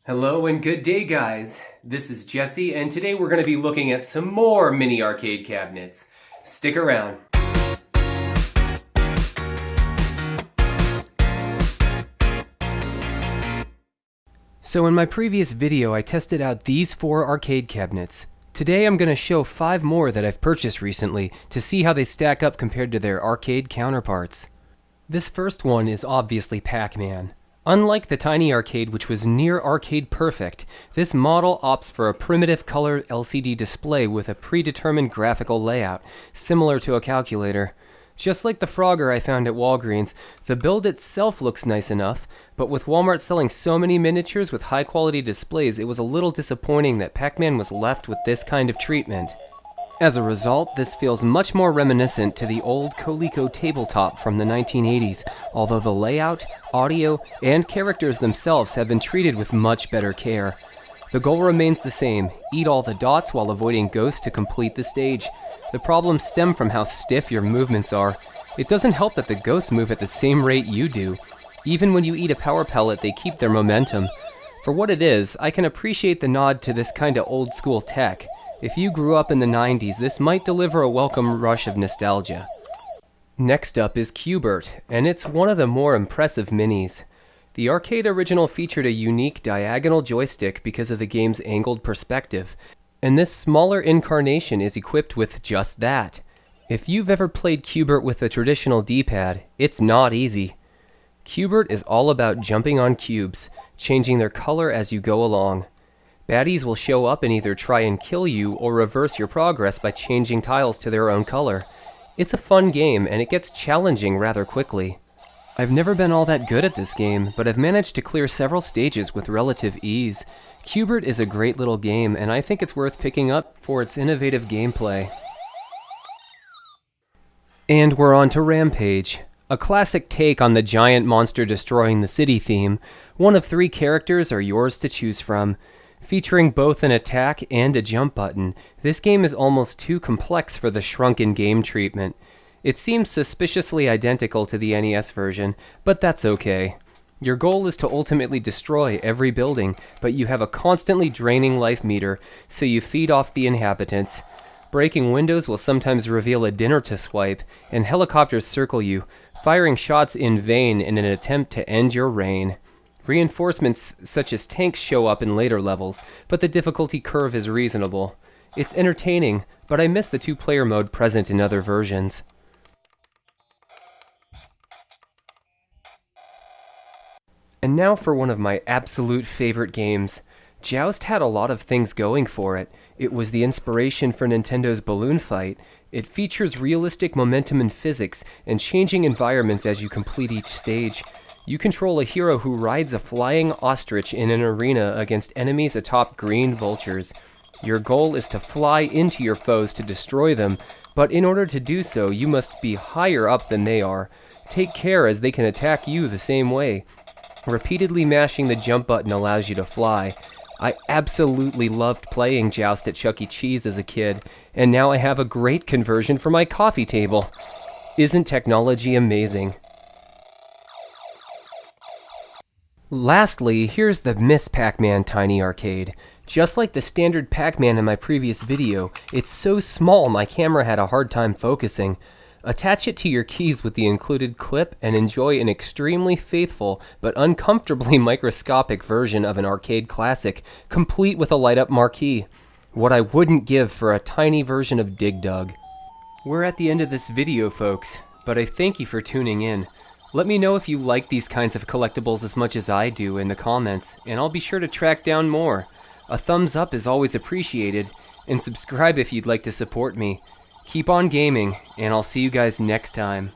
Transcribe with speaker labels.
Speaker 1: Hello and good day, guys. This is Jesse, and today we're going to be looking at some more mini arcade cabinets. Stick around. So in my previous video, I tested out these 4 arcade cabinets. Today I'm going to show 5 more that I've purchased recently to see how they stack up compared to their arcade counterparts. This first one is obviously Pac Man. Unlike the Tiny Arcade, which was near arcade perfect, this model opts for a primitive color LCD display with a predetermined graphical layout, similar to a calculator. Just like the Frogger I found at Walgreens, the build itself looks nice enough, but with Walmart selling so many miniatures with high quality displays, it was a little disappointing that Pac Man was left with this kind of treatment. As a result, this feels much more reminiscent to the old Coleco tabletop from the 1980s, although the layout, audio, and characters themselves have been treated with much better care. The goal remains the same: eat all the dots while avoiding ghosts to complete the stage. The problems stem from how stiff your movements are. It doesn't help that the ghosts move at the same rate you do. Even when you eat a power pellet, they keep their momentum. For what it is, I can appreciate the nod to this kind of old school tech. If you grew up in the 90s, this might deliver a welcome rush of nostalgia. Next up is Q-Bert, and it's one of the more impressive minis. The arcade original featured a unique diagonal joystick because of the game's angled perspective, and this smaller incarnation is equipped with just that. If you've ever played Q-Bert with a traditional D-pad, it's not easy. Q-Bert is all about jumping on cubes, changing their color as you go along. Baddies will show up and either try and kill you or reverse your progress by changing tiles to their own color. It's a fun game, and it gets challenging rather quickly. I've never been all that good at this game, but I've managed to clear several stages with relative ease. Q-Bert is a great little game, and I think it's worth picking up for its innovative gameplay. And we're on to Rampage. A classic take on the giant monster destroying the city theme. One of 3 characters are yours to choose from. Featuring both an attack and a jump button, this game is almost too complex for the shrunken game treatment. It seems suspiciously identical to the NES version, but that's okay. Your goal is to ultimately destroy every building, but you have a constantly draining life meter, so you feed off the inhabitants. Breaking windows will sometimes reveal a dinner to swipe, and helicopters circle you, firing shots in vain in an attempt to end your reign. Reinforcements such as tanks show up in later levels, but the difficulty curve is reasonable. It's entertaining, but I miss the 2-player mode present in other versions. And now for one of my absolute favorite games. Joust had a lot of things going for it. It was the inspiration for Nintendo's Balloon Fight. It features realistic momentum and physics, and changing environments as you complete each stage. You control a hero who rides a flying ostrich in an arena against enemies atop green vultures. Your goal is to fly into your foes to destroy them, but in order to do so, you must be higher up than they are. Take care, as they can attack you the same way. Repeatedly mashing the jump button allows you to fly. I absolutely loved playing Joust at Chuck E. Cheese as a kid, and now I have a great conversion for my coffee table. Isn't technology amazing? Lastly, here's the Miss Pac Man Tiny Arcade. Just like the standard Pac Man in my previous video, it's so small my camera had a hard time focusing. Attach it to your keys with the included clip and enjoy an extremely faithful but uncomfortably microscopic version of an arcade classic, complete with a light-up marquee. What I wouldn't give for a tiny version of Dig Dug. We're at the end of this video, folks, but I thank you for tuning in. Let me know if you like these kinds of collectibles as much as I do in the comments, and I'll be sure to track down more. A thumbs up is always appreciated, and subscribe if you'd like to support me. Keep on gaming, and I'll see you guys next time.